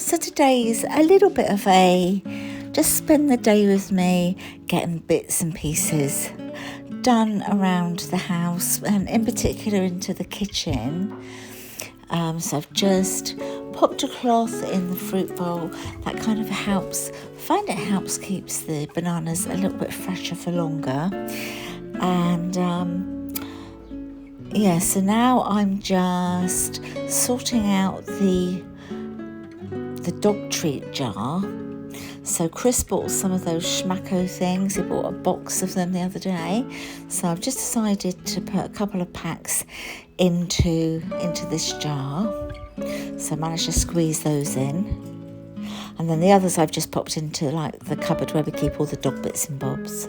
So today's a little bit of just spend the day with me getting bits and pieces done around the house, and in particular into the kitchen. So I've just popped a cloth in the fruit bowl. That kind of helps keeps the bananas a little bit fresher for longer. And so now I'm just sorting out the dog treat jar. So Chris bought some of those schmacko things. He bought a box of them the other day. So I've just decided to put a couple of packs into this jar. So I managed to squeeze those in. And then the others I've just popped into like the cupboard where we keep all the dog bits and bobs.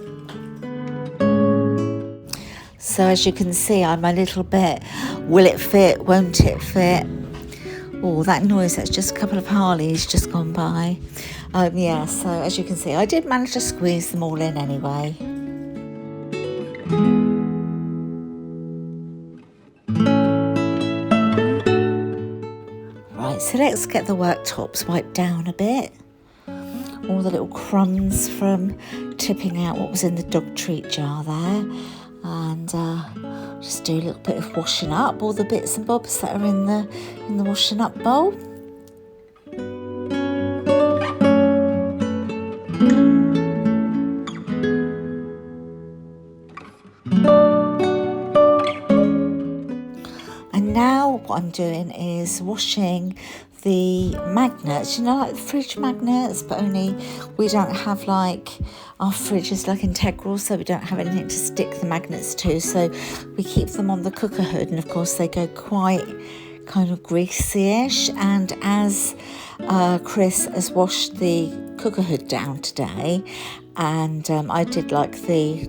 So as you can see, I'm a little bit, will it fit, won't it fit? Oh, that noise, that's just a couple of Harleys just gone by. So as you can see, I did manage to squeeze them all in anyway. Right, so let's get the worktops wiped down a bit. All the little crumbs from tipping out what was in the dog treat jar there. And just do a little bit of washing up, all the bits and bobs that are in the washing up bowl. And now what I'm doing is washing the magnets, like the fridge magnets, but only we don't have our fridge is integral, so we don't have anything to stick the magnets to, so we keep them on the cooker hood, and of course they go quite kind of greasy-ish. And as Chris has washed the cooker hood down today, and I did the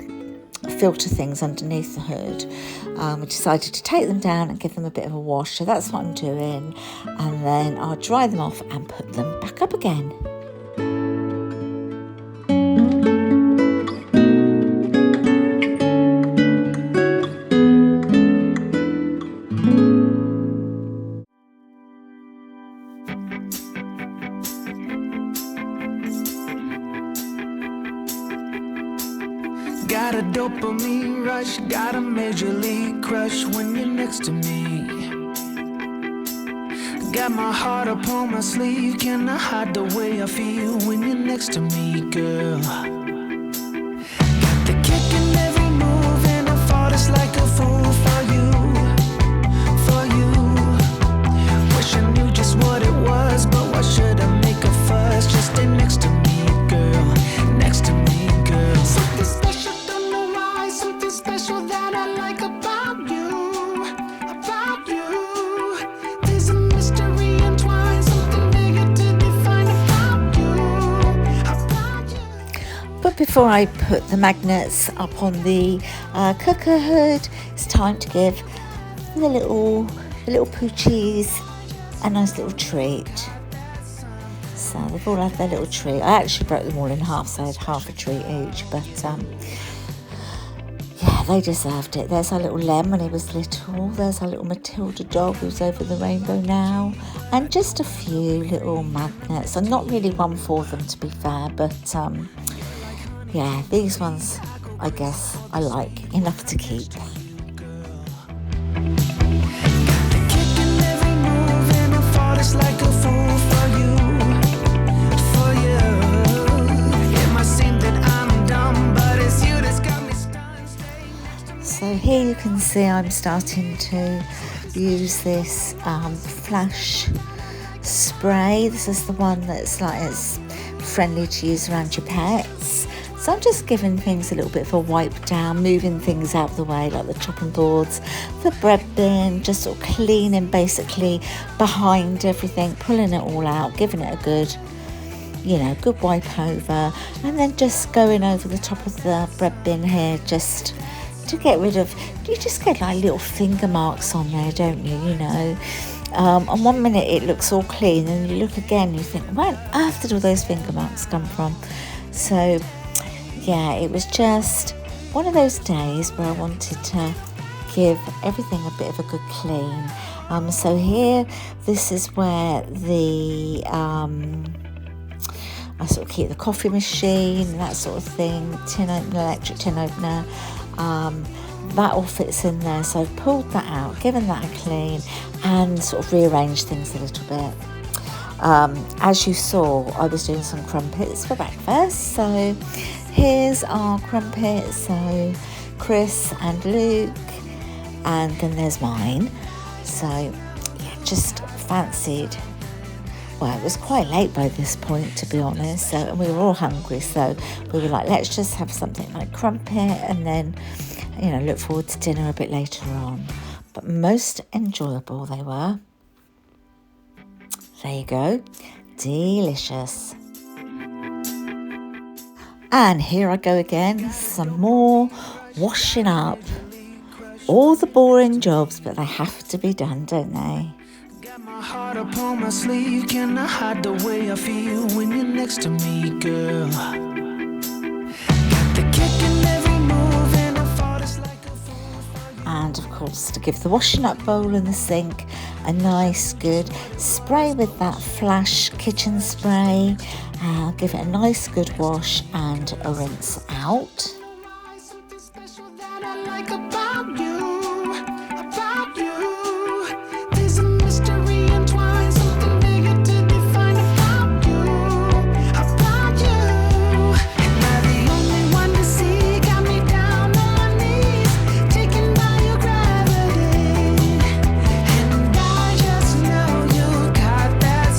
filter things underneath the hood, we decided to take them down and give them a bit of a wash. So that's what I'm doing, and then I'll dry them off and put them back up again. Got a dopamine rush, got a major league crush when you're next to me. Got my heart upon my sleeve, can I hide the way I feel when you're next to me, girl? Got the kick in every move and I fought it's like a fool for you. Wish I knew just what it was, but why should I make a fuss? Just stay next to me, girl, next to me, girl. Something special, don't know why, something special that I like about you. There's a mystery entwined, something bigger to define about you. But before I put the magnets up on the cooker hood, it's time to give the little poochies a nice little treat. So they've all had their little treat. I actually broke them all in half, so I had half a treat each, but they deserved it. There's our little Lem when he was little. There's our little Matilda dog who's over the rainbow now. And just a few little magnets. And not really one for them, to be fair, but these ones I guess I like enough to keep. Like a fool for you. It might seem that I'm dumb, but it's you that's got me stunned. So here you can see I'm starting to use this flash spray. This is the one that's it's friendly to use around your pets. So I'm just giving things a little bit of a wipe down, moving things out of the way, like the chopping boards, the bread bin, just sort of cleaning basically behind everything, pulling it all out, giving it a good wipe over, and then just going over the top of the bread bin here just to get rid of, you just get little finger marks on there, don't you, and 1 minute it looks all clean, and you look again, you think, where on earth did all those finger marks come from? So it was just one of those days where I wanted to give everything a bit of a good clean. So here, this is where the I sort of keep the coffee machine, that sort of thing, tin opener, electric tin opener, that all fits in there. So I've pulled that out, given that a clean, and sort of rearranged things a little bit. As you saw, I was doing some crumpets for breakfast, so here's our crumpets, so Chris and Luke, and then there's mine. So yeah, just fancied. Well, it was quite late by this point, to be honest, so, and we were all hungry, so we were like, let's just have something like crumpet and then, you know, look forward to dinner a bit later on. But most enjoyable they were. There you go. Delicious. And here I go again, some more washing up. All the boring jobs, but they have to be done, don't they? Got my heart upon my sleeve. Can I hide the way I feel when you're next to me, girl? Got the kick in every move and I fought it's like a fool. And of course, to give the washing up bowl in the sink a nice good spray with that Flash kitchen spray. Give it a nice good wash and a rinse out. Something special that I like about you, about you. There's a mystery entwined, something bigger to define about you, about you. Am I the only one to see? Got me down on my knees, taken by your gravity. And I just know you got that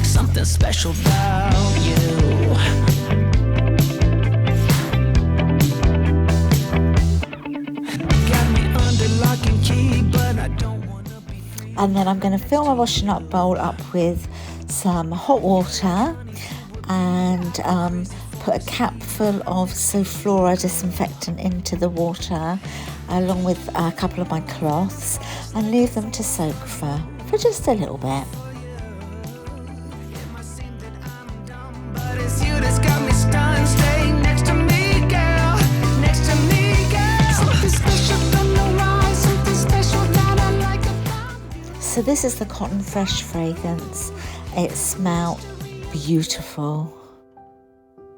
something special about you. And then I'm going to fill my washing up bowl up with some hot water and put a cap full of Soflora disinfectant into the water along with a couple of my cloths and leave them to soak for just a little bit. So this is the Cotton Fresh fragrance. It smelled beautiful.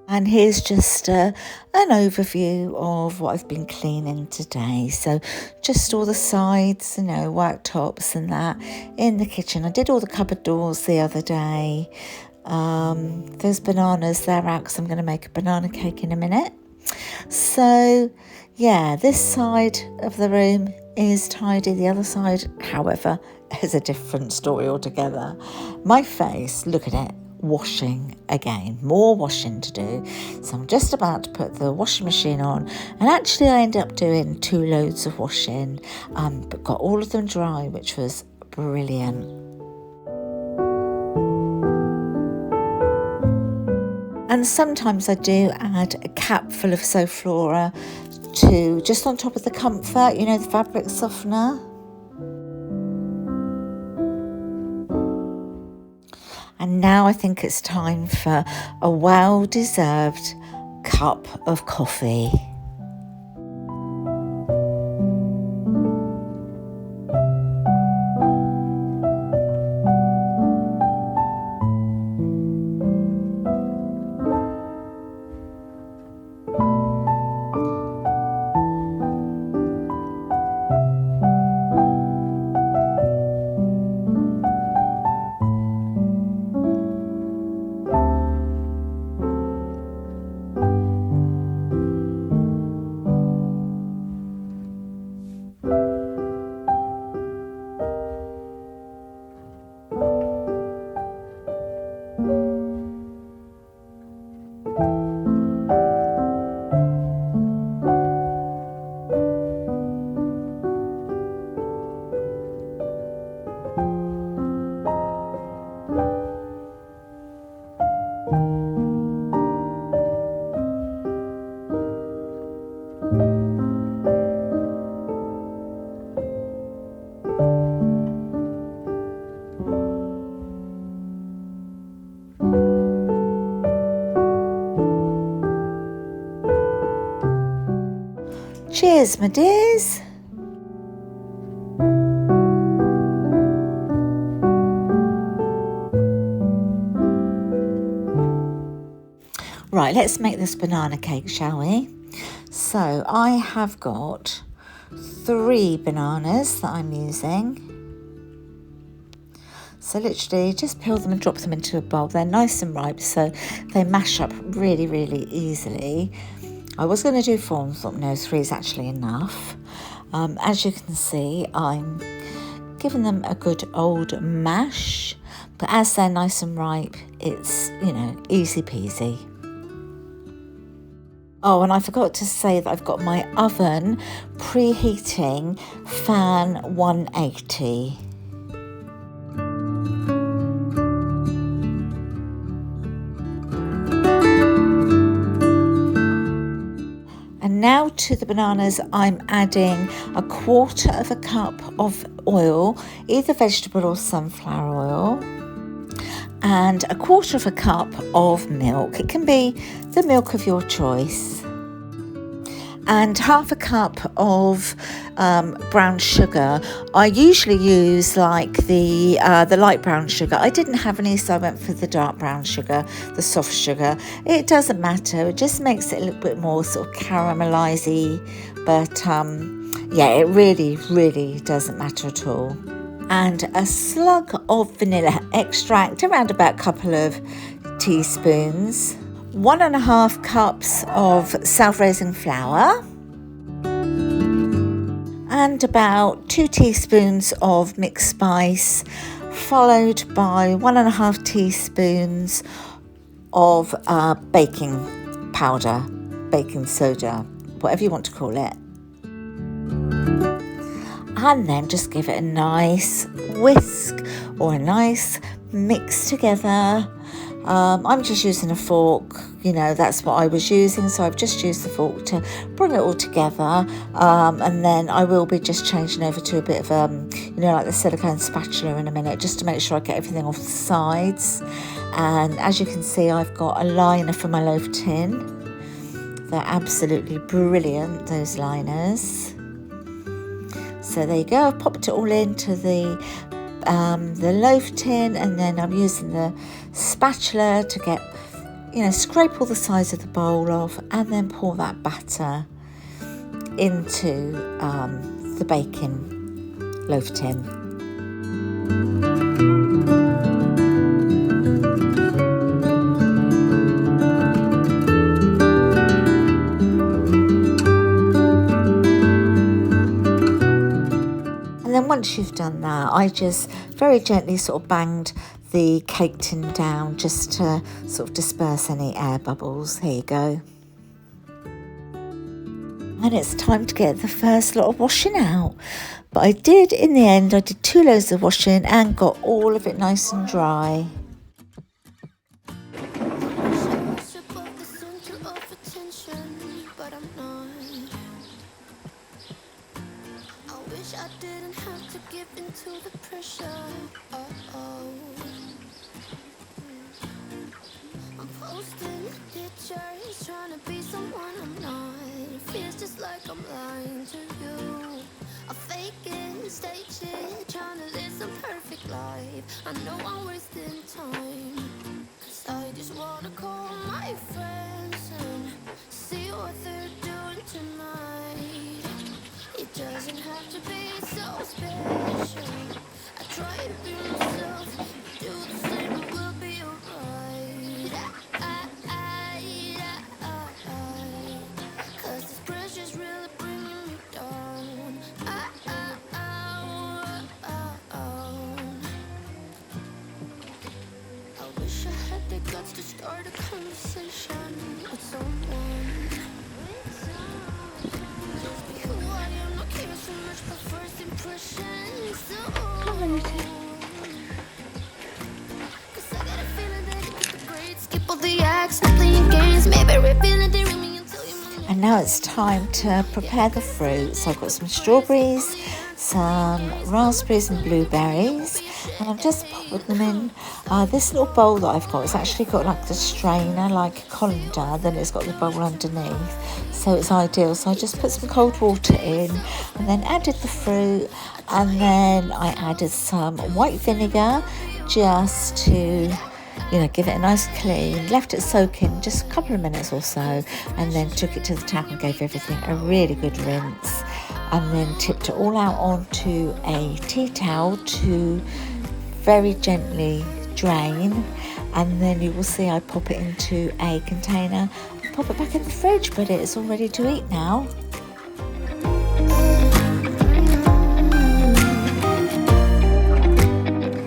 And here's just an overview of what I've been cleaning today. So just all the sides, you know, worktops and that in the kitchen. I did all the cupboard doors the other day. Those bananas, they're out because I'm going to make a banana cake in a minute. So yeah, this side of the room is tidy. The other side, however, is a different story altogether. My face, look at it, washing again, more washing to do. So I'm just about to put the washing machine on, and actually I ended up doing 2 loads of washing, but got all of them dry, which was brilliant. And sometimes I do add a cap full of Soflora to just on top of the comfort, you know, the fabric softener. And now I think it's time for a well-deserved cup of coffee. Cheers, my dears. Right, let's make this banana cake, shall we? So I have got 3 bananas that I'm using. So literally just peel them and drop them into a bowl. They're nice and ripe, so they mash up really, really easily. I was going to do 4 and thought, no, 3 is actually enough. As you can see, I'm giving them a good old mash, but as they're nice and ripe, it's, easy peasy. Oh, and I forgot to say that I've got my oven preheating fan 180. And now to the bananas, I'm adding 1/4 cup of oil, either vegetable or sunflower oil, and 1/4 cup of milk. It can be the milk of your choice. And 1/2 cup of brown sugar. I usually use like the light brown sugar. I didn't have any, so I went for the dark brown sugar, the soft sugar. It doesn't matter. It just makes it a little bit more sort of caramelizey. But yeah, it really, really doesn't matter at all. And a slug of vanilla extract, around about a couple of teaspoons. 1.5 cups of self-raising flour, and about 2 teaspoons of mixed spice, followed by 1.5 teaspoons of baking powder, baking soda, whatever you want to call it. And then just give it a nice whisk or a nice mix together. I'm just using a fork, that's what I was using, so I've just used the fork to bring it all together, and then I will be just changing over to a bit of like the silicone spatula in a minute, just to make sure I get everything off the sides. And as you can see, I've got a liner for my loaf tin. They're absolutely brilliant, those liners. So there you go, I've popped it all into the loaf tin, and then I'm using the spatula to get, scrape all the sides of the bowl off, and then pour that batter into the baking loaf tin. And then once you've done that, I just very gently sort of banged the cake tin down just to sort of disperse any air bubbles. Here you go. And it's time to get the first lot of washing out. But I did, in the end, I did 2 loads of washing and got all of it nice and dry. Trying to be someone I'm not. It feels just like I'm lying to you. I fake it, stage it, trying to live some perfect life. I know I'm wasting time, 'cause I just wanna call my friends and see what they're doing tonight. It doesn't have to be so special. I try to be myself, do the same and we'll be alright. Guts to start a conversation with someone. Be who I am, not care so much about first impressions. Cause I got a feeling that you get the grades, skip all the acts, not playing games, maybe reveal it, they ring me and tell you. And now it's time to prepare the fruit. So I've got some strawberries, some raspberries and blueberries, And I've just put them in this little bowl that I've got. It's actually got like the strainer, like a colander, then it's got the bowl underneath, so it's ideal. So I just put some cold water in and then added the fruit, and then I added some white vinegar just to, you know, give it a nice clean, left it soaking just a couple of minutes or so, and then took it to the tap and gave everything a really good rinse, and then tipped it all out onto a tea towel to very gently drain, and then you will see I pop it into a container and pop it back in the fridge, but it's all ready to eat now.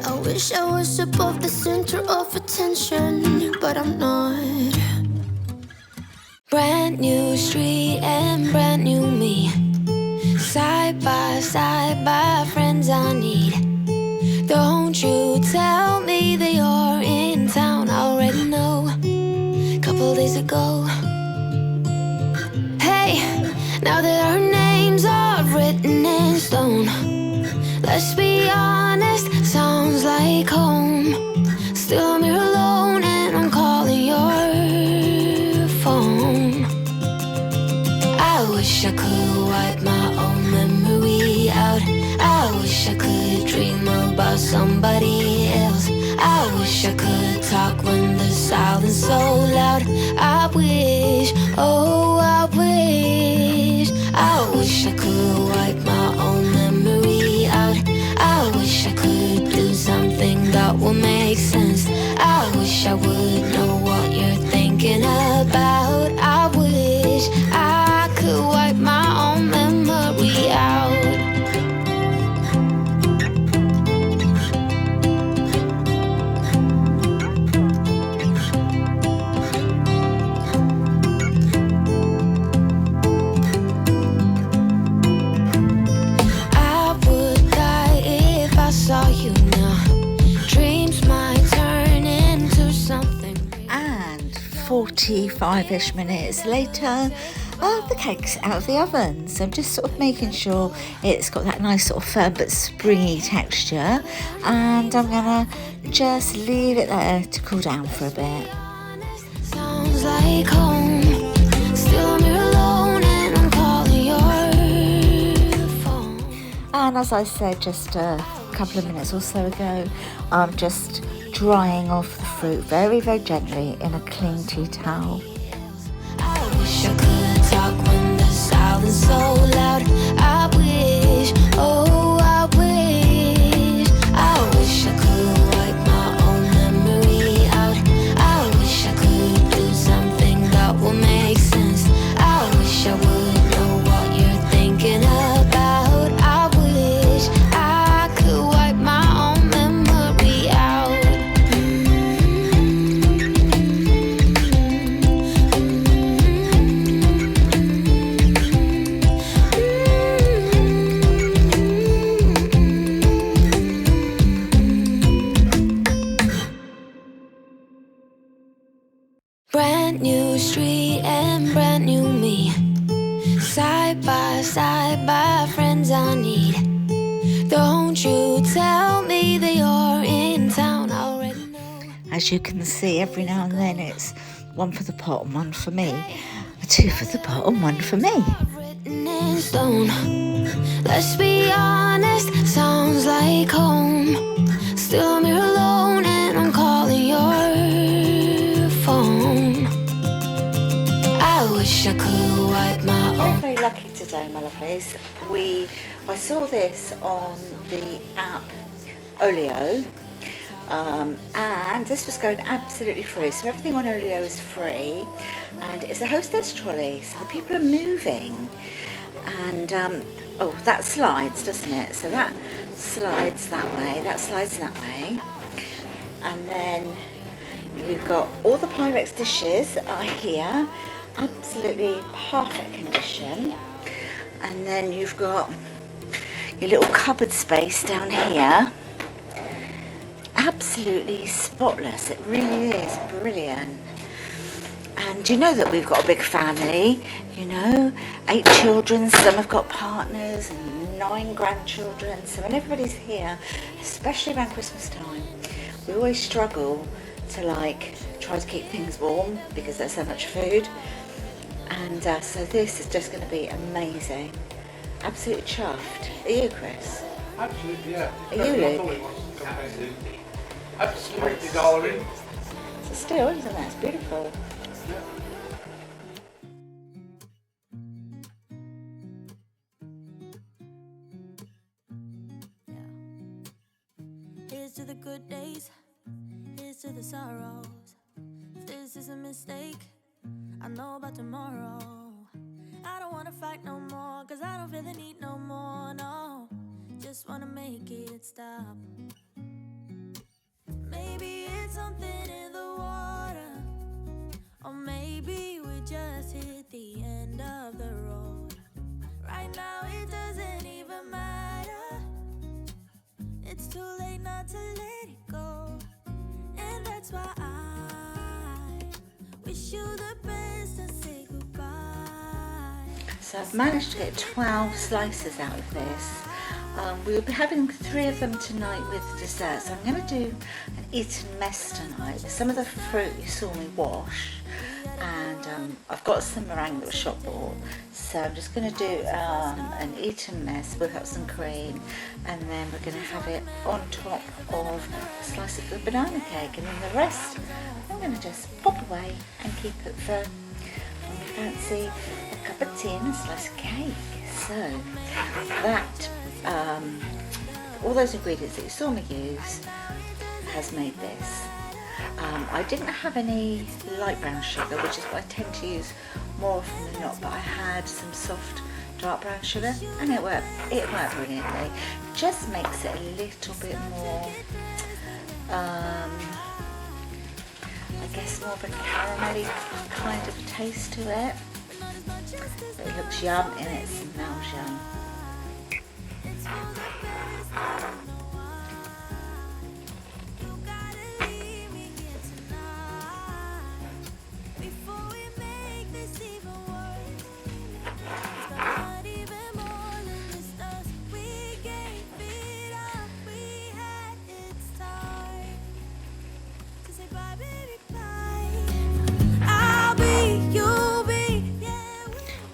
I wish I was above the center of attention, but I'm not. Brand new street and brand new me, side by friends I need. Don't you tell me that you're in town, I already know. Couple days ago. Hey, now that our names are written in stone, let's be honest, sounds like home. Still I'm here alone and I'm calling your phone. I wish I could wipe my own memory out. I wish I could dream about somebody else. I wish I could talk when the silence so loud. I wish, oh I wish I could wipe my own memory out. I wish I could do something that will make sense. I wish I would know what you're thinking about. I wish I could wipe my own memory out. Saw you now. Dreams might turn into something. And 45-ish minutes later, the cake's out of the oven. So I'm just sort of making sure it's got that nice sort of firm but springy texture, and I'm gonna just leave it there to cool down for a bit. Sounds like home. Still I'm here alone and I'm calling your phone. And as I said just a couple of minutes or so ago, I'm just drying off the fruit very, very gently in a clean tea towel. I wish I could talk when the silence so loud. I wish, oh I wish I could wipe my own memory out. I wish I could do something that will make sense. I wish I would know what you're thinking about. I wish I could wipe my own memory out. Brand new street and brand new me, side by friends I need. Don't you tell me that you're in town, I already know. As you can see, every now and then it's one for the pot and one for me, two for the pot and one for me. Written in stone. Let's be honest, sounds like home. Still I'm here alone and I'm calling your phone. I wish I could wipe my own. Very lucky today, my lovelies. I saw this on the app Olio, and this was going absolutely free. So everything on Olio is free, and it's a hostess trolley. So the people are moving, and oh, that slides, doesn't it? So that slides that way, that slides that way, and then you've got all the Pyrex dishes are here, absolutely perfect condition, and then you've got your little cupboard space down here, absolutely spotless. It really is brilliant. And you know that we've got a big family, you know, 8 children, some have got partners and 9 grandchildren, so when everybody's here, especially around Christmas time, we always struggle to like try to keep things warm because there's so much food. And so this is just going to be amazing. Absolutely chuffed. Are you, Chris? Absolutely, yeah. Are you, Luke? Absolutely. Absolutely, darling. It's still, isn't it? It's beautiful. Yeah. Here's to the good days, here's to the sorrows. If this is a mistake, I know about tomorrow. I don't wanna fight no more, cause I don't feel the need no more, no. Just wanna make it stop. Maybe it's something in the water, or maybe we just hit the end of the road. Right now it doesn't even matter. It's too late not to let it go. And that's why I wish you the best and say goodbye. So I've managed to get 12 slices out of this. We'll be having 3 of them tonight with dessert. So I'm going to do an eat and mess tonight. Some of the fruit you saw me wash, and I've got some meringue that was shop bought. So I'm just going to do an eat and mess with some cream, and then we're going to have it on top of a slice of the banana cake, and then the rest I'm going to just pop away and keep it for when we fancy a cup of tea and a slice of cake. So that all those ingredients that you saw me use has made this. I didn't have any light brown sugar, which is what I tend to use more often than not, but I had some soft dark brown sugar, and it worked brilliantly. It just makes it a little bit more, I guess more of a caramelly kind of taste to it. But it looks yum and it smells yum.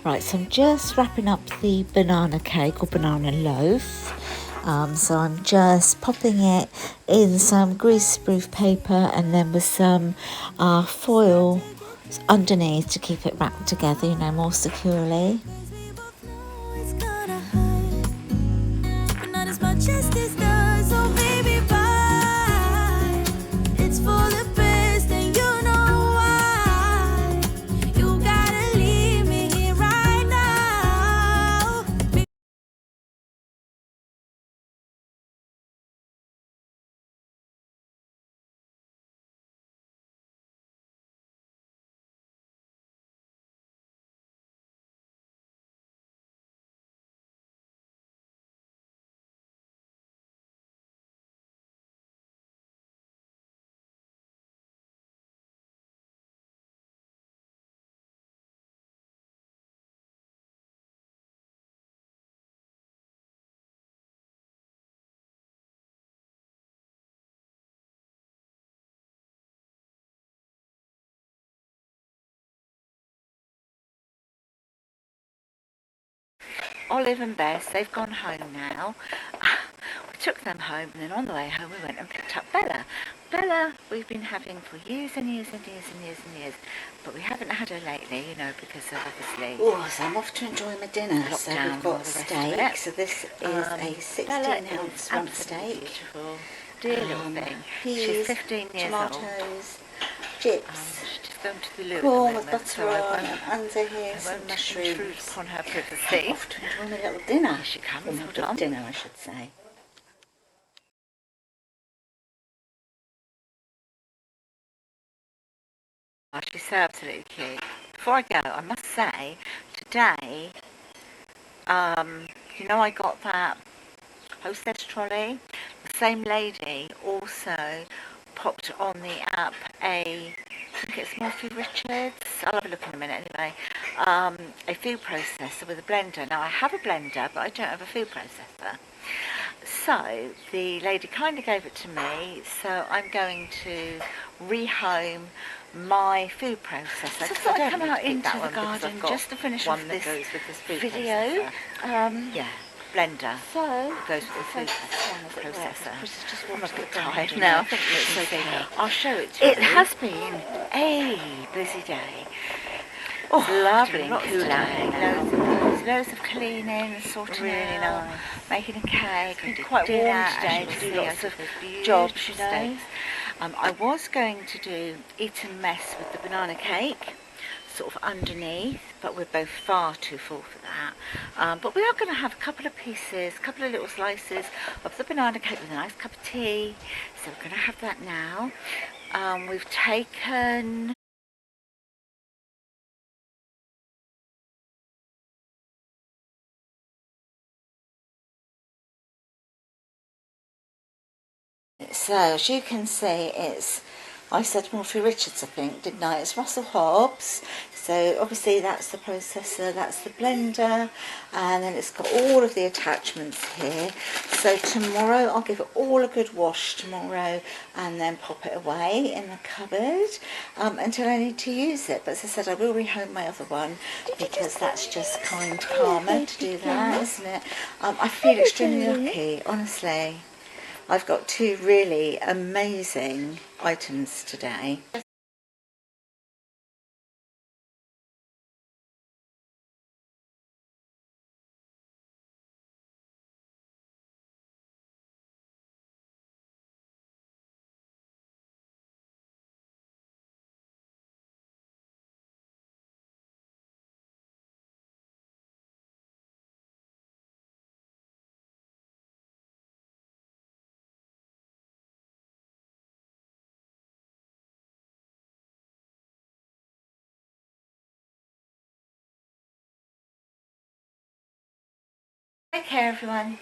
Right, so I'm just wrapping up the banana cake or banana loaf. So I'm just popping it in some greaseproof paper and then with some foil underneath to keep it wrapped together, more securely. Olive and Bess, they've gone home now. We took them home, and then on the way home we went and picked up Bella. Bella we've been having for years and years and years and years and years, but we haven't had her lately, because of obviously... Oh, so I'm off to enjoy my dinner. Lockdown, so we've got steak, so this is a 16-ounce rump steak. Beautiful, dear little thing. Peas, she's 15 years tomatoes, old. Chips. Going to the loo corn with butter on, and under here some mushrooms. Upon her privacy. Off to enjoy my little dinner. Here she comes. Hold on. Dinner, I should say. Oh, she's so absolutely cute. Before I go, I must say, today, I got that hostess trolley. The same lady also popped on the app I think it's Morphy Richards. I'll have a look in a minute anyway. a food processor with a blender. Now I have a blender, but I don't have a food processor. So the lady kindly gave it to me, so I'm going to rehome my food processor. So I thought I'd come out into the garden just to finish off this video. Yeah, blender. So goes with the food processor. I'm a bit tired now. I think it's okay. I'll show it to you. It has been a busy day. Oh, lovely and cool out. Loads of cleaning and sorting out, making a cake. It's been quite warm today to do lots of jobs, you know. I was going to do eat and mess with the banana cake, sort of underneath, but we're both far too full for that. But we are going to have a couple of pieces, a couple of little slices of the banana cake with a nice cup of tea. So we're going to have that now. We've taken... So as you can see, I said Morphy Richards, I think, didn't I? It's Russell Hobbs. So obviously that's the processor, that's the blender, and then it's got all of the attachments here. So tomorrow I'll give it all a good wash tomorrow and then pop it away in the cupboard until I need to use it. But as I said, I will rehome my other one because that's just kind karma to do that, isn't it? I feel extremely lucky, honestly. I've got two really amazing items today. Take care, everyone.